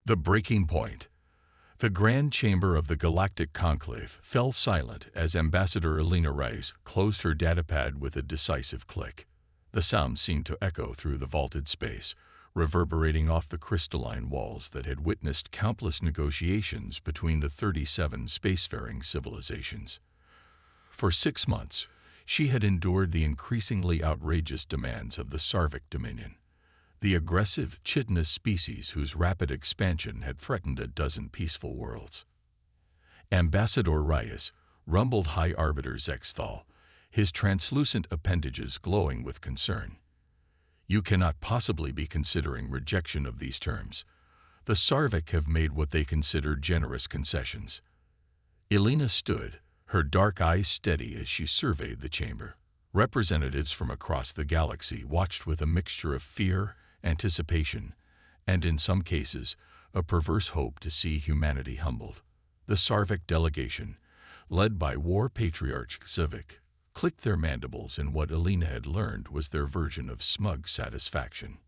The breaking point. The grand chamber of the Galactic Conclave fell silent as Ambassador Elena Reyes closed her datapad with a decisive click. The sound seemed to echo through the vaulted space, reverberating off the crystalline walls that had witnessed countless negotiations between the 37 spacefaring civilizations. For 6 months, she had endured the increasingly outrageous demands of the Sarvic Dominion, the aggressive chitinous species whose rapid expansion had threatened a dozen peaceful worlds. Ambassador Reyes rumbled High Arbiter Zexthal, his translucent appendages glowing with concern. You cannot possibly be considering rejection of these terms. The Sarvic have made what they consider generous concessions. Elena stood, her dark eyes steady as she surveyed the chamber. Representatives from across the galaxy watched with a mixture of fear, anticipation, and in some cases, a perverse hope to see humanity humbled. The Sarvic delegation, led by War Patriarch Civic, clicked their mandibles in what Elena had learned was their version of smug satisfaction.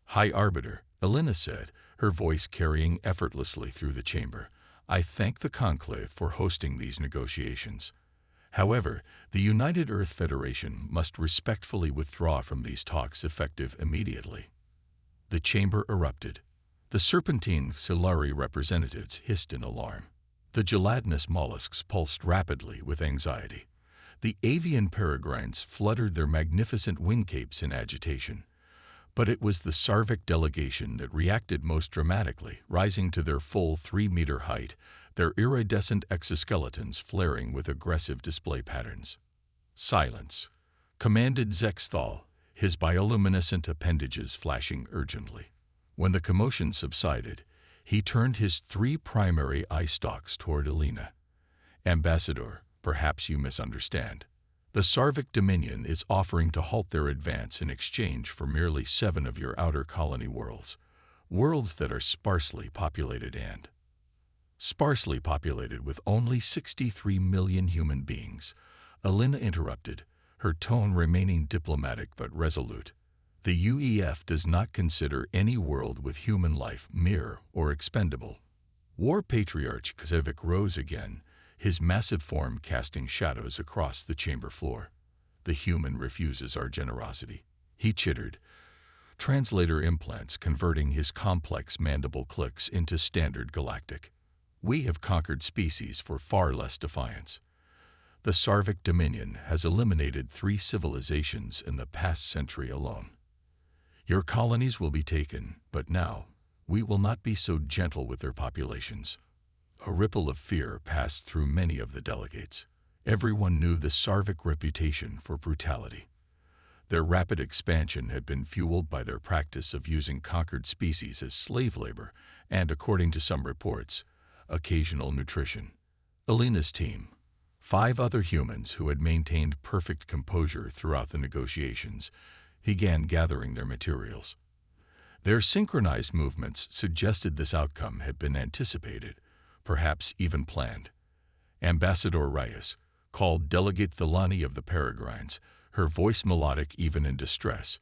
High Arbiter, Elena said, her voice carrying effortlessly through the chamber, I thank the Conclave for hosting these negotiations. However, the United Earth Federation must respectfully withdraw from these talks effective immediately. The chamber erupted. The serpentine Silari representatives hissed in alarm. The gelatinous mollusks pulsed rapidly with anxiety. The avian peregrines fluttered their magnificent wing capes in agitation. But it was the Sarvic delegation that reacted most dramatically, rising to their full 3-meter height, their iridescent exoskeletons flaring with aggressive display patterns. Silence, commanded Zexthal, his bioluminescent appendages flashing urgently. When the commotion subsided, he turned his 3 primary eye stalks toward Elena. Ambassador, perhaps you misunderstand. The Sarvic Dominion is offering to halt their advance in exchange for merely 7 of your outer colony worlds, worlds that are sparsely populated with only 63 million human beings. Elena interrupted, her tone remaining diplomatic but resolute. The UEF does not consider any world with human life mere or expendable. War Patriarch Civic rose again, his massive form casting shadows across the chamber floor. The human refuses our generosity, he chittered, translator implants converting his complex mandible clicks into standard galactic. We have conquered species for far less defiance. The Sarvic Dominion has eliminated 3 civilizations in the past century alone. Your colonies will be taken, but now, we will not be so gentle with their populations. A ripple of fear passed through many of the delegates. Everyone knew the Sarvic reputation for brutality. Their rapid expansion had been fueled by their practice of using conquered species as slave labor and, according to some reports, occasional nutrition. Elena's team, 5 other humans who had maintained perfect composure throughout the negotiations, began gathering their materials. Their synchronized movements suggested this outcome had been anticipated, perhaps even planned. Ambassador Reyes called Delegate Thelani of the Peregrines, her voice melodic even in distress.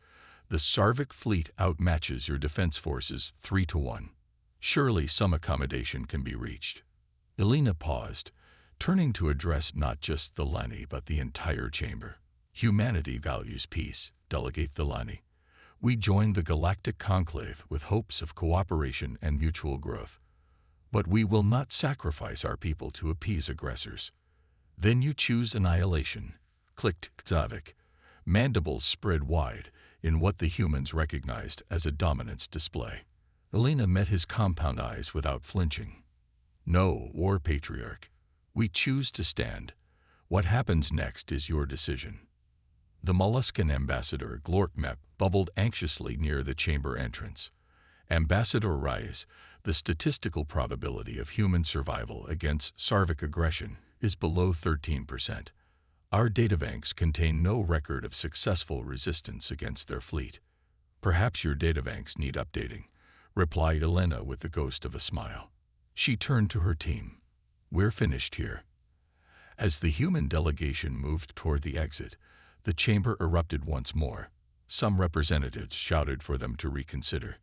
The Sarvic fleet outmatches your defense forces 3-1. Surely some accommodation can be reached. Elena paused, turning to address not just Thelani but the entire chamber. Humanity values peace, Delegate Thelani. We joined the Galactic Conclave with hopes of cooperation and mutual growth. But we will not sacrifice our people to appease aggressors. Then you choose annihilation, clicked Zavik, mandibles spread wide in what the humans recognized as a dominance display. Elena met his compound eyes without flinching. No, War Patriarch. We choose to stand. What happens next is your decision. The molluscan ambassador, Glorkmep, bubbled anxiously near the chamber entrance. Ambassador Reyes, the statistical probability of human survival against Sarvic aggression is below 13%. Our databanks contain no record of successful resistance against their fleet. Perhaps your databanks need updating, replied Elena with the ghost of a smile. She turned to her team. We're finished here. As the human delegation moved toward the exit, the chamber erupted once more. Some representatives shouted for them to reconsider.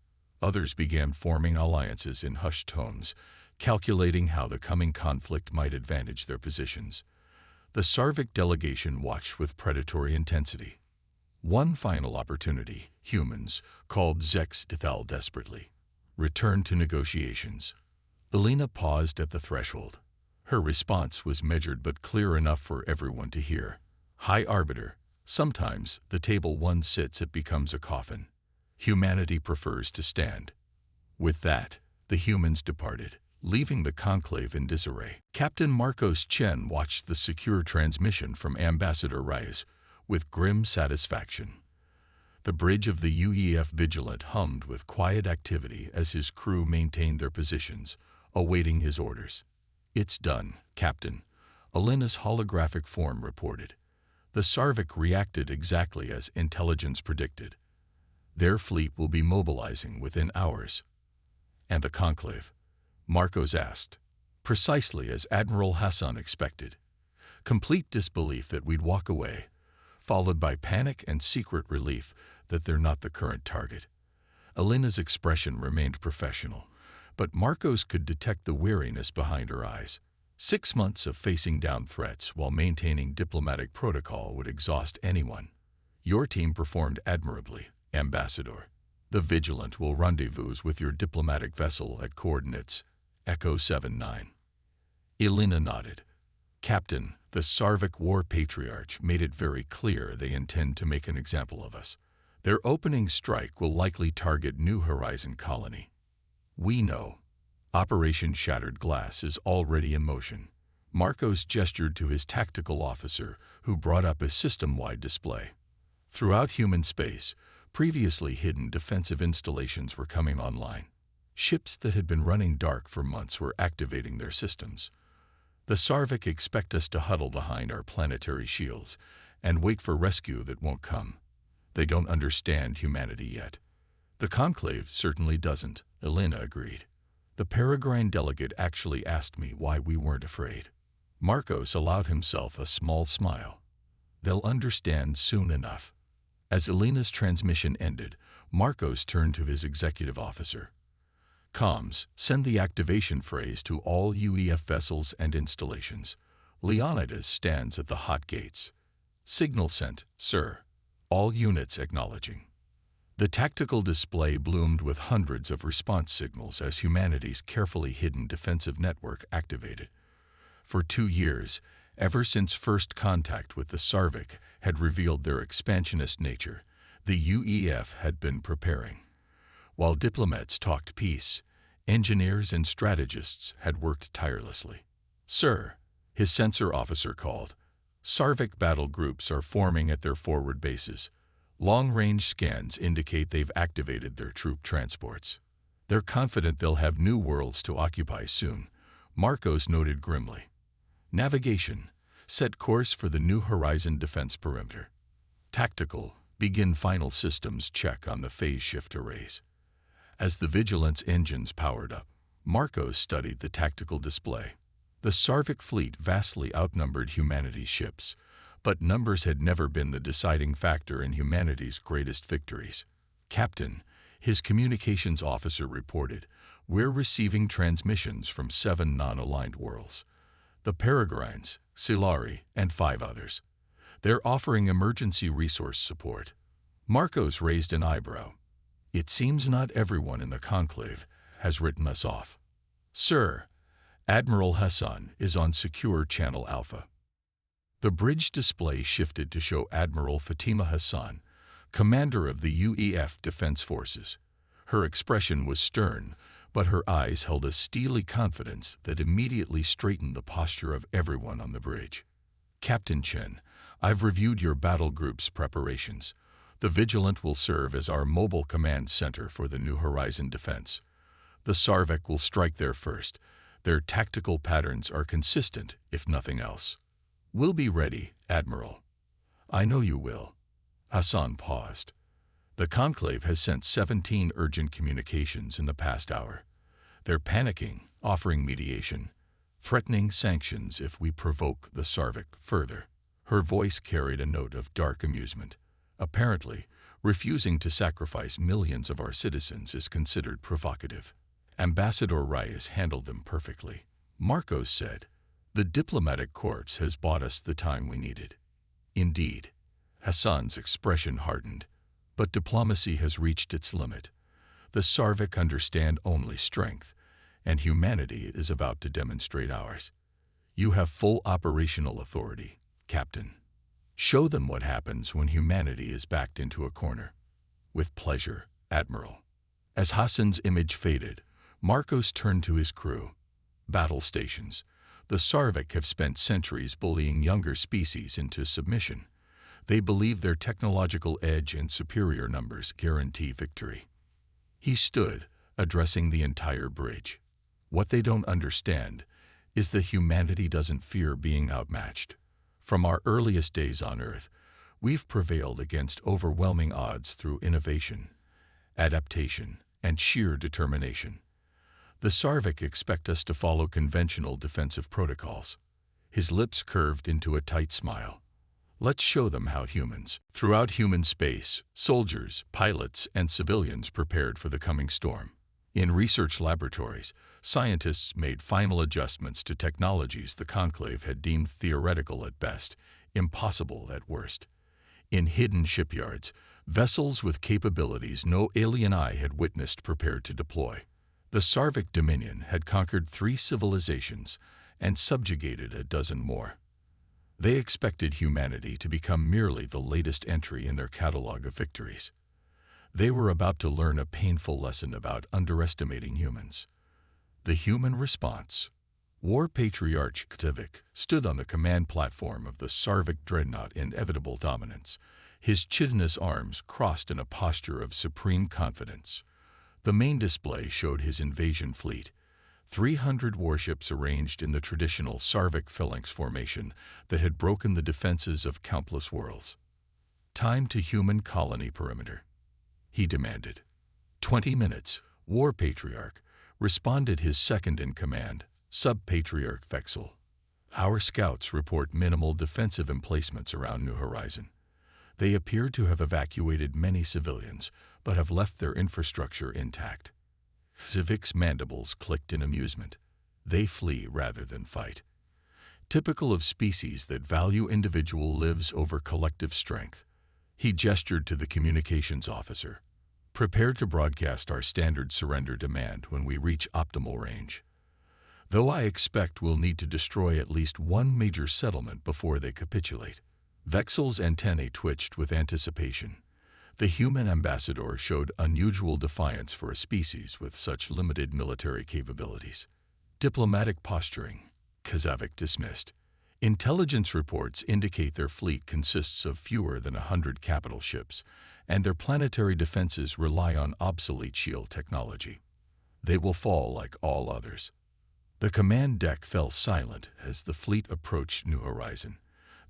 Others began forming alliances in hushed tones, calculating how the coming conflict might advantage their positions. The Sarvik delegation watched with predatory intensity. One final opportunity, humans, called Zex Dithal desperately, returned to negotiations. Elena paused at the threshold. Her response was measured but clear enough for everyone to hear. High Arbiter, sometimes the table one sits at becomes a coffin. Humanity prefers to stand. With that, the humans departed, leaving the conclave in disarray. Captain Marcos Chen watched the secure transmission from Ambassador Reyes with grim satisfaction. The bridge of the UEF Vigilant hummed with quiet activity as his crew maintained their positions, awaiting his orders. "It's done, Captain," Elena's holographic form reported. The Sarvik reacted exactly as intelligence predicted. Their fleet will be mobilizing within hours. "And the conclave?" Marcos asked, precisely as Admiral Hassan expected. Complete disbelief that we'd walk away, followed by panic and secret relief that they're not the current target. Elena's expression remained professional, but Marcos could detect the weariness behind her eyes. 6 months of facing down threats while maintaining diplomatic protocol would exhaust anyone. "Your team performed admirably, Ambassador. The Vigilant will rendezvous with your diplomatic vessel at coordinates Echo 79. Elena nodded. "Captain, the Sarvik War Patriarch made it very clear they intend to make an example of us. Their opening strike will likely target New Horizon Colony. We know. Operation Shattered Glass is already in motion." Marcos gestured to his tactical officer, who brought up a system-wide display. Throughout human space, previously hidden defensive installations were coming online. Ships that had been running dark for months were activating their systems. The Sarvik expect us to huddle behind our planetary shields and wait for rescue that won't come. They don't understand humanity yet. The Conclave certainly doesn't, Elena agreed. The Peregrine delegate actually asked me why we weren't afraid. Marcos allowed himself a small smile. They'll understand soon enough. As Elena's transmission ended, Marcos turned to his executive officer. "Comms, send the activation phrase to all UEF vessels and installations. Leonidas stands at the hot gates." "Signal sent, sir." All units acknowledging. The tactical display bloomed with hundreds of response signals as humanity's carefully hidden defensive network activated. For 2 years, ever since first contact with the Sarvik had revealed their expansionist nature, the UEF had been preparing. While diplomats talked peace, engineers and strategists had worked tirelessly. "Sir," his sensor officer called, "Sarvik battle groups are forming at their forward bases. Long-range scans indicate they've activated their troop transports. They're confident they'll have new worlds to occupy soon," Marcos noted grimly. "Navigation, set course for the New Horizon defense perimeter. Tactical, begin final systems check on the phase shift arrays." As the Vigilance engines powered up, Marcos studied the tactical display. The Sarvik fleet vastly outnumbered humanity's ships, but numbers had never been the deciding factor in humanity's greatest victories. "Captain," his communications officer reported, "we're receiving transmissions from 7 non-aligned worlds. The Peregrines, Silari, and 5 others. They're offering emergency resource support." Marcos raised an eyebrow. "It seems not everyone in the Conclave has written us off." "Sir, Admiral Hassan is on Secure Channel Alpha." The bridge display shifted to show Admiral Fatima Hassan, commander of the UEF Defense Forces. Her expression was stern, but her eyes held a steely confidence that immediately straightened the posture of everyone on the bridge. "Captain Chen, I've reviewed your battle group's preparations. The Vigilant will serve as our mobile command center for the New Horizon defense. The Sarvik will strike there first. Their tactical patterns are consistent, if nothing else." "We'll be ready, Admiral." "I know you will." Hassan paused. "The Conclave has sent 17 urgent communications in the past hour. They're panicking, offering mediation, threatening sanctions if we provoke the Sarvik further." Her voice carried a note of dark amusement. "Apparently, Refusing to sacrifice millions of our citizens is considered provocative. Ambassador Reyes handled them perfectly. Marcos said, "The diplomatic corps has bought us the time we needed." Indeed, Hassan's expression hardened. But diplomacy has reached its limit. The Sarvik understand only strength, and humanity is about to demonstrate ours. You have full operational authority, Captain. Show them what happens when humanity is backed into a corner. With pleasure, Admiral. As Hassan's image faded, Marcos turned to his crew. Battle stations. The Sarvik have spent centuries bullying younger species into submission. They believe their technological edge and superior numbers guarantee victory. He stood, addressing the entire bridge. What they don't understand is that humanity doesn't fear being outmatched. From our earliest days on Earth, we've prevailed against overwhelming odds through innovation, adaptation, and sheer determination. The Sarvik expect us to follow conventional defensive protocols. His lips curved into a tight smile. Let's show them how humans, throughout human space, soldiers, pilots, and civilians prepared for the coming storm. In research laboratories, scientists made final adjustments to technologies the Conclave had deemed theoretical at best, impossible at worst. In hidden shipyards, vessels with capabilities no alien eye had witnessed prepared to deploy. The Sarvik Dominion had conquered 3 civilizations and subjugated a dozen more. They expected humanity to become merely the latest entry in their catalog of victories. They were about to learn a painful lesson about underestimating humans. The human response. War Patriarch Ktavik stood on the command platform of the Sarvik dreadnought in inevitable dominance, his chitinous arms crossed in a posture of supreme confidence. The main display showed his invasion fleet, 300 warships arranged in the traditional Sarvik phalanx formation that had broken the defenses of countless worlds. "Time to human colony perimeter," he demanded. 20 minutes, War Patriarch, responded his second-in-command, Sub-Patriarch Vexel. "Our scouts report minimal defensive emplacements around New Horizon. They appear to have evacuated many civilians, but have left their infrastructure intact." Civik's mandibles clicked in amusement. They flee rather than fight. Typical of species that value individual lives over collective strength. He gestured to the communications officer. "Prepare to broadcast our standard surrender demand when we reach optimal range. Though I expect we'll need to destroy at least one major settlement before they capitulate." Vexel's antennae twitched with anticipation. The human ambassador showed unusual defiance for a species with such limited military capabilities. Diplomatic posturing. Kazavik dismissed. "Intelligence reports indicate their fleet consists of fewer than 100 capital ships, and their planetary defenses rely on obsolete shield technology. They will fall like all others." The command deck fell silent as the fleet approached New Horizon,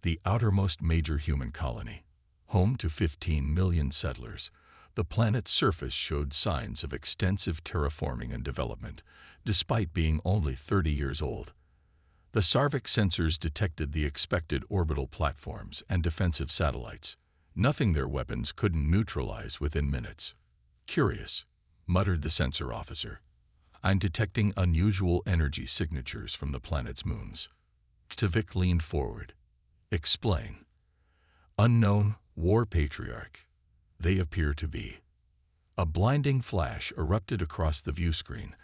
the outermost major human colony. Home to 15 million settlers, the planet's surface showed signs of extensive terraforming and development, despite being only 30 years old. The Sarvik sensors detected the expected orbital platforms and defensive satellites, nothing their weapons couldn't neutralize within minutes. "Curious," muttered the sensor officer. "I'm detecting unusual energy signatures from the planet's moons." Ktavik leaned forward. "Explain." "Unknown, War Patriarch. They appear to be." A blinding flash erupted across the view screen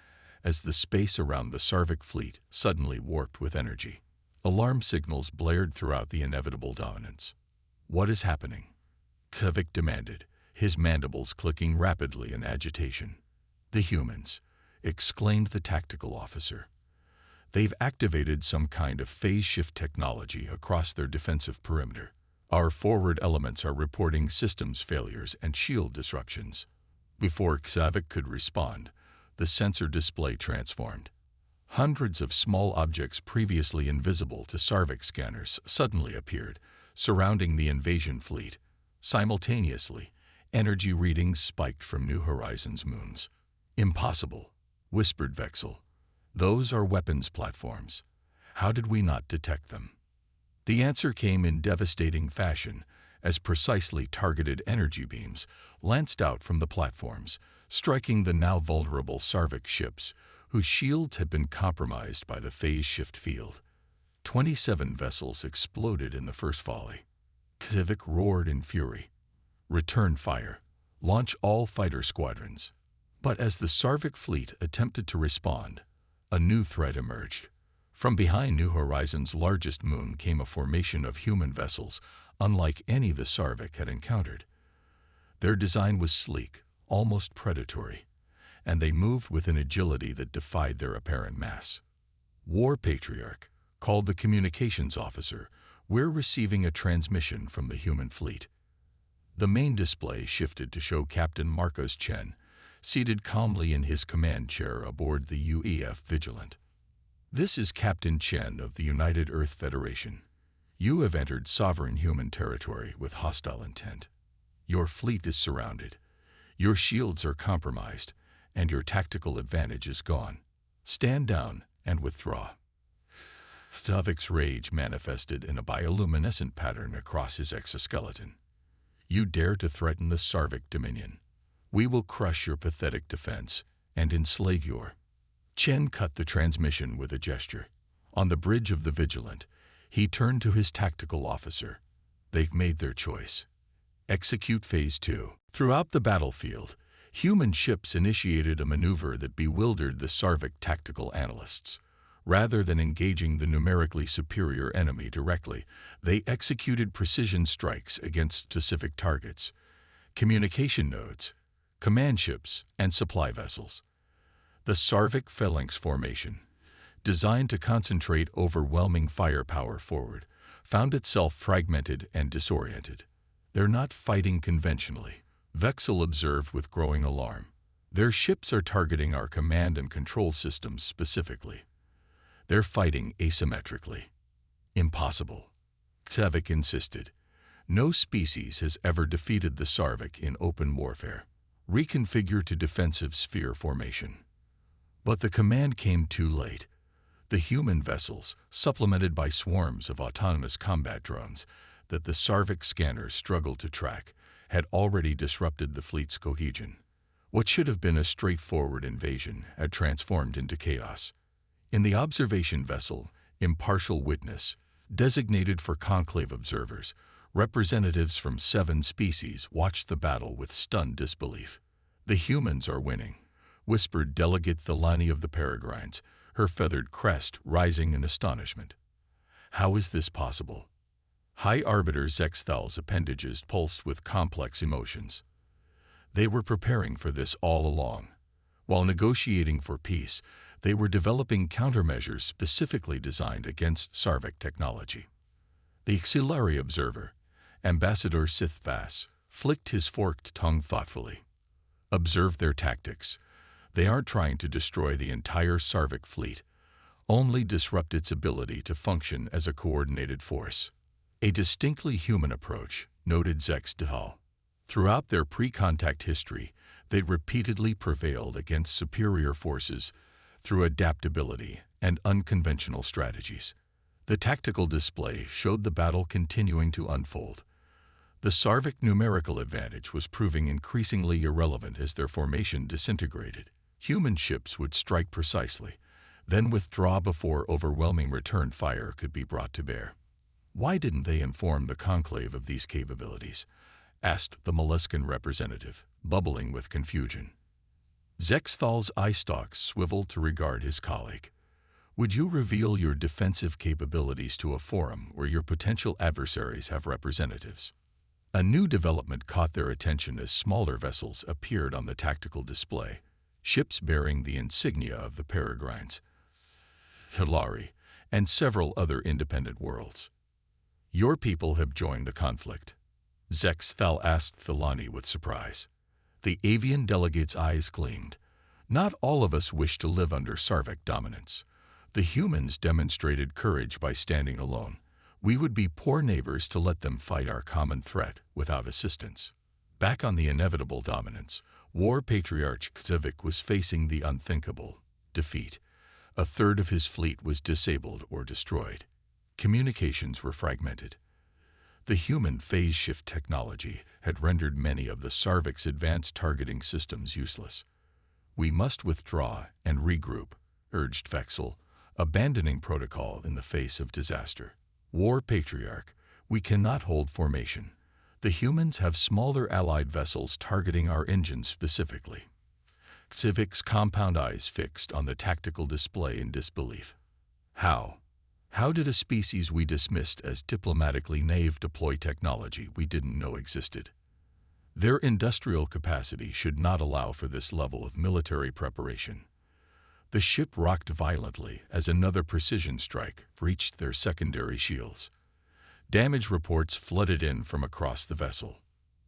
as the space around the Sarvik fleet suddenly warped with energy. Alarm signals blared throughout the inevitable dominance. "What is happening?" Ktavik demanded, his mandibles clicking rapidly in agitation. "The humans," exclaimed the tactical officer. "They've activated some kind of phase shift technology across their defensive perimeter. Our forward elements are reporting systems failures and shield disruptions." Before Ksavik could respond, the sensor display transformed. Hundreds of small objects previously invisible to Sarvik scanners suddenly appeared, surrounding the invasion fleet. Simultaneously, energy readings spiked from New Horizon's moons. "Impossible," whispered Vexel. "Those are weapons platforms. How did we not detect them?" The answer came in devastating fashion as precisely targeted energy beams lanced out from the platforms, striking the now vulnerable Sarvik ships, whose shields had been compromised by the phase shift field. 27 vessels exploded in the first volley. Civic roared in fury. Return fire. Launch all fighter squadrons. But as the Sarvik fleet attempted to respond, a new threat emerged. From behind New Horizons' largest moon came a formation of human vessels, unlike any the Sarvik had encountered. Their design was sleek, almost predatory, and they moved with an agility that defied their apparent mass. War Patriarch called the communications officer. "We're receiving a transmission from the human fleet." The main display shifted to show Captain Marcos Chen, seated calmly in his command chair aboard the UEF Vigilant. "This is Captain Chen of the United Earth Federation. You have entered sovereign human territory with hostile intent. Your fleet is surrounded. Your shields are compromised, and your tactical advantage is gone. Stand down and withdraw." Savik's rage manifested in a bioluminescent pattern across his exoskeleton. "You dare to threaten the Sarvik Dominion. We will crush your pathetic defense and enslave your—" Chen cut the transmission with a gesture. On the bridge of the Vigilant, he turned to his tactical officer. "They've made their choice. Execute Phase 2. Throughout the battlefield, human ships initiated a maneuver that bewildered the Sarvik tactical analysts. Rather than engaging the numerically superior enemy directly, they executed precision strikes against specific targets: communication nodes, command ships, and supply vessels. The Sarvik Phalanx formation, designed to concentrate overwhelming firepower forward, found itself fragmented and disoriented. "They're not fighting conventionally," Vexel observed with growing alarm. "Their ships are targeting our command and control systems specifically. They're fighting asymmetrically." "Impossible," Savik insisted. "No species has ever defeated the Sarvik in open warfare. Reconfigure to defensive sphere formation." But the command came too late. The human vessels, supplemented by swarms of autonomous combat drones that the Sarvik scanners struggled to track, had already disrupted the fleet's cohesion. What should have been a straightforward invasion had transformed into chaos. In the observation vessel, Impartial Witness, designated for conclave observers, representatives from 7 species watched the battle with stunned disbelief. "The humans are winning," whispered Delegate Thelani of the Peregrines, her feathered crest rising in astonishment. "How is this possible?" High Arbiter Zexthal's appendages pulsed with complex emotions. They were preparing for this all along. While negotiating for peace, they were developing countermeasures specifically designed against Sarvik technology. The Auxiliary Observer, Ambassador Sithvas, flicked his forked tongue thoughtfully. "Observe their tactics. They aren't trying to destroy the entire Sarvik fleet, only disrupt its ability to function as a coordinated force." "A distinctly human approach," noted Zextal. Throughout their pre-contact history, they repeatedly prevailed against superior forces through adaptability and unconventional strategies. The tactical display showed the battle continuing to unfold. The Sarvik numerical advantage was proving increasingly irrelevant as their formation disintegrated. Human ships would strike precisely, then withdraw before overwhelming return fire could be brought to bear. "Why didn't they inform the conclave of these capabilities?" asked the Molluscan representative, bubbling with confusion. Zexthal's eye stalks swiveled to regard his colleague. "Would you reveal your defensive capabilities to a forum where your potential adversaries have representatives?" A new development caught their attention as smaller vessels appeared on the tactical display, ships bearing the insignia of the Peregrines, Hilari, and several other independent worlds. "Your people have joined the conflict?" Zextal asked Thelani with surprise. The avian delegate's eyes gleamed. "Not all of us wish to live under Sarvik dominance. The humans demonstrated courage by standing alone. We would be poor neighbors to let them fight our common threat without assistance." Back on the inevitable dominance, War Patriarch Ksivik was facing the unthinkable: defeat. A third of his fleet was disabled or destroyed. Communications were fragmented. The human phase shift technology had rendered many of the Sarvik's advanced targeting systems useless. "We must withdraw and regroup," urged Vexel, abandoning protocol in the face of disaster. "War Patriarch, we cannot hold formation. The humans have smaller allied vessels targeting our engines specifically." Civik's compound eyes fixed on the tactical display in disbelief. How? How did a species we dismissed as diplomatically naive deploy technology we didn't know existed? Their industrial capacity should not allow for this level of military preparation. The ship rocked violently as another precision strike breached their secondary shields. Damage reports flooded in from across the vessel.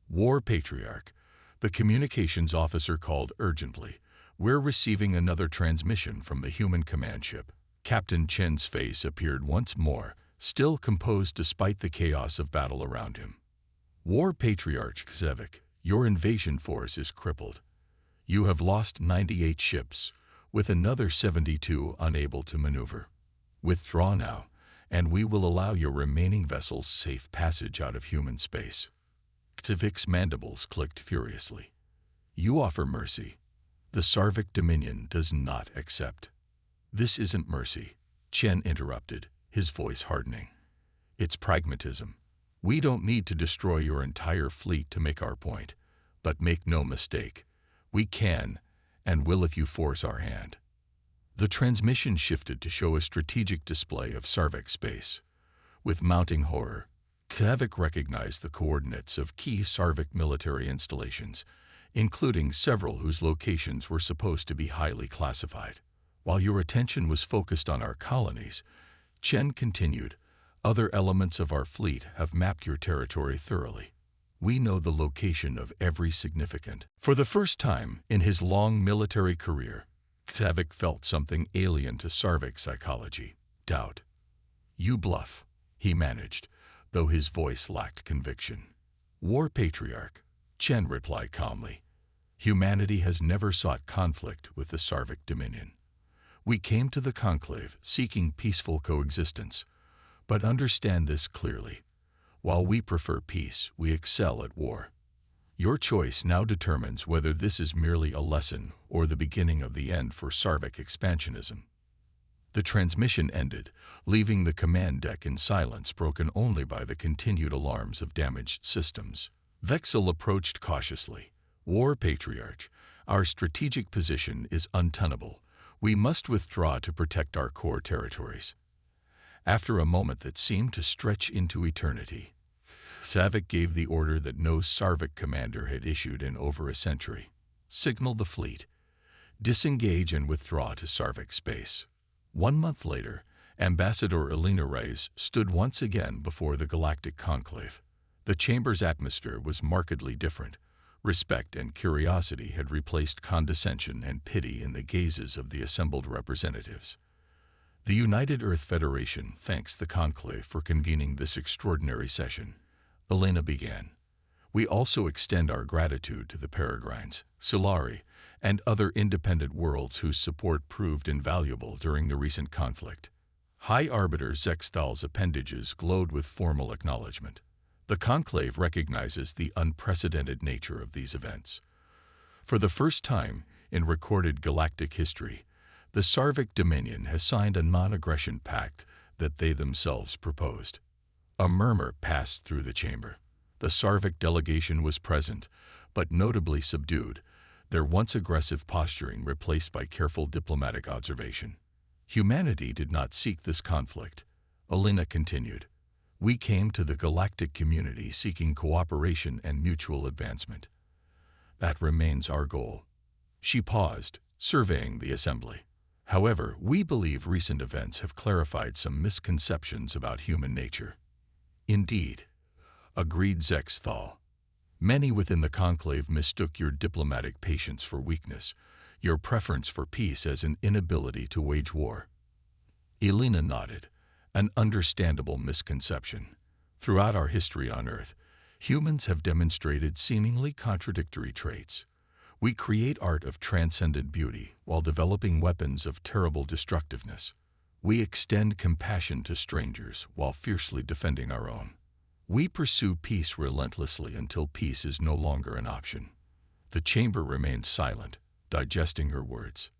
"War Patriarch," the communications officer called urgently. "We're receiving another transmission from the human command ship." Captain Chen's face appeared once more, still composed despite the chaos of battle around him. "War Patriarch Civik, your invasion force is crippled. You have lost 98 ships, with another 72 unable to maneuver. Withdraw now, and we will allow your remaining vessels safe passage out of human space." Civik's mandibles clicked furiously. "You offer mercy. The Sarvik Dominion does not accept." "This isn't mercy," Chen interrupted, his voice hardening. "It's pragmatism. We don't need to destroy your entire fleet to make our point, but make no mistake, we can and will if you force our hand." The transmission shifted to show a strategic display of Sarvik space. With mounting horror, Civik recognized the coordinates of key Sarvik military installations, including several whose locations were supposed to be highly classified. "While your attention was focused on our colonies," Chen continued, "other elements of our fleet have mapped your territory thoroughly. We know the location of every significant." For the first time in his long military career, Civik felt something alien to Sarvik psychology: doubt. "You bluff," he managed, though his voice lacked conviction. "War Patriarch," Chen replied calmly. "Humanity has never sought conflict with the Sarvik Dominion. We came to the Conclave seeking peaceful coexistence, but understand this clearly. While we prefer peace, we excel at war. Your choice now determines whether this is merely a lesson or the beginning of the end for Sarvik expansionism." The transmission ended, leaving the command deck in silence broken only by the continued alarms of damaged systems. Vexel approached cautiously. "War Patriarch, our strategic position is untenable. We must withdraw to protect our core territories." After a moment that seemed to stretch into eternity, Civik gave the order that no Sarvik commander had issued in over a century. "Signal the fleet. Disengage and withdraw to Sarvik space." 1 month later, Ambassador Elena Reyes stood once again before the Galactic Conclave. The chamber's atmosphere was markedly different. Respect and curiosity had replaced condescension and pity in the gazes of the assembled representatives. "The United Earth Federation thanks the Conclave for convening this extraordinary session," Elena began. "We also extend our gratitude to the Peregrines, Solari, and other independent worlds whose support proved invaluable during the recent conflict." High Arbiter Zexthal's appendages glowed with formal acknowledgement. The Conclave recognizes the unprecedented nature of these events. For the first time in recorded galactic history, the Sarvik Dominion has signed a non-aggression pact that they themselves proposed. A murmur passed through the chamber. The Sarvik delegation was present, but notably subdued, their once aggressive posturing replaced by careful diplomatic observation. "Humanity did not seek this conflict," Elena continued. "We came to the galactic community seeking cooperation and mutual advancement. That remains our goal." She paused, surveying the assembly. "However, we believe recent events have clarified some misconceptions about human nature." "Indeed," agreed Zexthal. "Many within the Conclave mistook your diplomatic patience for weakness, your preference for peace as an inability to wage war." Elena nodded. "An understandable misconception. Throughout our history on Earth, humans have demonstrated seemingly contradictory traits. We create art of transcendent beauty while developing weapons of terrible destructiveness. We extend compassion to strangers while fiercely defending our own. We pursue peace relentlessly until peace is no longer an option. The chamber remained silent, digesting her words.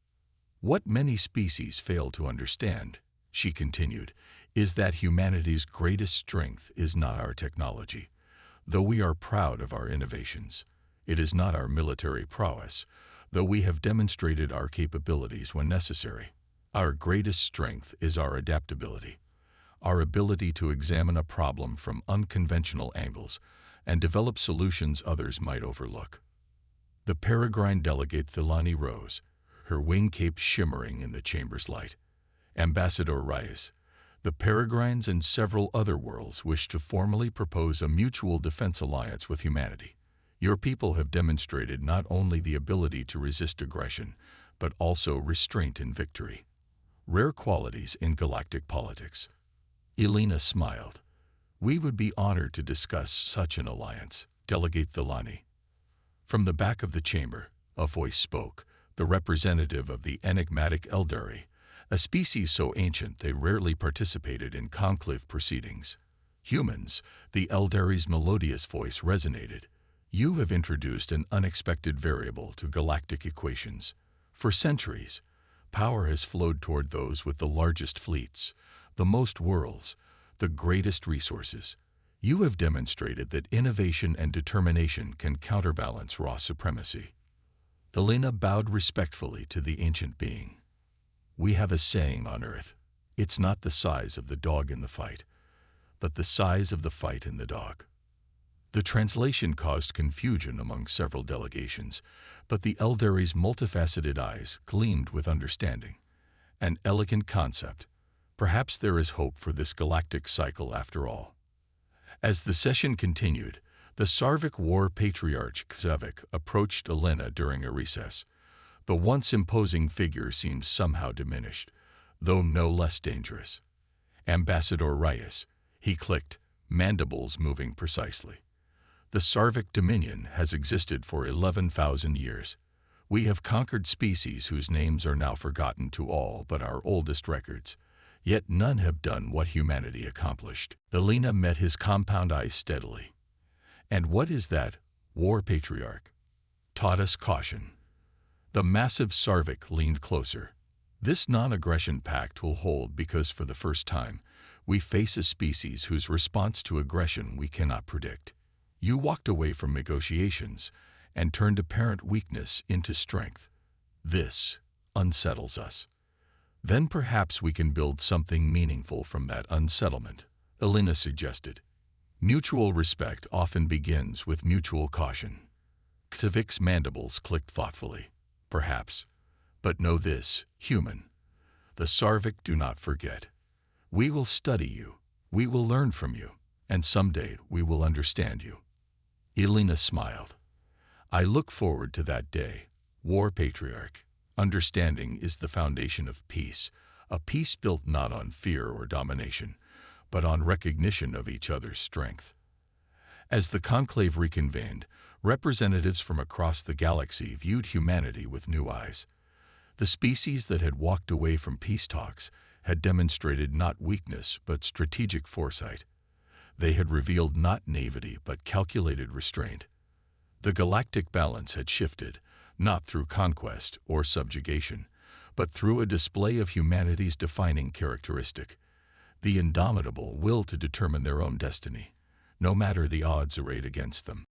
What many species fail to understand, she continued, is that humanity's greatest strength is not our technology. Though we are proud of our innovations, it is not our military prowess, though we have demonstrated our capabilities when necessary. Our greatest strength is our adaptability, our ability to examine a problem from unconventional angles and develop solutions others might overlook. The peregrine delegate Thilani rose, her wing cape shimmering in the chamber's light. Ambassador Reyes, the peregrines and several other worlds wish to formally propose a mutual defense alliance with humanity. Your people have demonstrated not only the ability to resist aggression, but also restraint and victory. Rare qualities in galactic politics. Elena smiled. We would be honored to discuss such an alliance, Delegate Thilani. From the back of the chamber, a voice spoke, the representative of the enigmatic Eldari, a species so ancient they rarely participated in conclave proceedings. Humans, the Eldari's melodious voice resonated. You have introduced an unexpected variable to galactic equations. For centuries, power has flowed toward those with the largest fleets, the most worlds, the greatest resources. You have demonstrated that innovation and determination can counterbalance raw supremacy. Elena bowed respectfully to the ancient being. We have a saying on Earth. It's not the size of the dog in the fight, but the size of the fight in the dog. The translation caused confusion among several delegations, but the Eldari's multifaceted eyes gleamed with understanding. An elegant concept. Perhaps there is hope for this galactic cycle after all. As the session continued, the Sarvic War Patriarch Xavik approached Elena during a recess. The once imposing figure seemed somehow diminished, though no less dangerous. Ambassador Reyes, he clicked, mandibles moving precisely. The Sarvic dominion has existed for 11,000 years. We have conquered species whose names are now forgotten to all but our oldest records. Yet none have done what humanity accomplished. Elena met his compound eyes steadily. And what is that, War Patriarch? Taught us caution. The massive Sarvic leaned closer. This non-aggression pact will hold because for the first time, we face a species whose response to aggression we cannot predict. You walked away from negotiations and turned apparent weakness into strength. This unsettles us. Then perhaps we can build something meaningful from that unsettlement, Elena suggested. Mutual respect often begins with mutual caution. Xavik's mandibles clicked thoughtfully. Perhaps. But know this, human. The Sarvic do not forget. We will study you, we will learn from you, and someday we will understand you. Elena smiled. I look forward to that day, War Patriarch. Understanding is the foundation of peace, a peace built not on fear or domination, but on recognition of each other's strength. As the conclave reconvened, representatives from across the galaxy viewed humanity with new eyes. The species that had walked away from peace talks had demonstrated not weakness but strategic foresight. They had revealed not naivety but calculated restraint. The galactic balance had shifted, not through conquest or subjugation, but through a display of humanity's defining characteristic, the indomitable will to determine their own destiny, no matter the odds arrayed against them.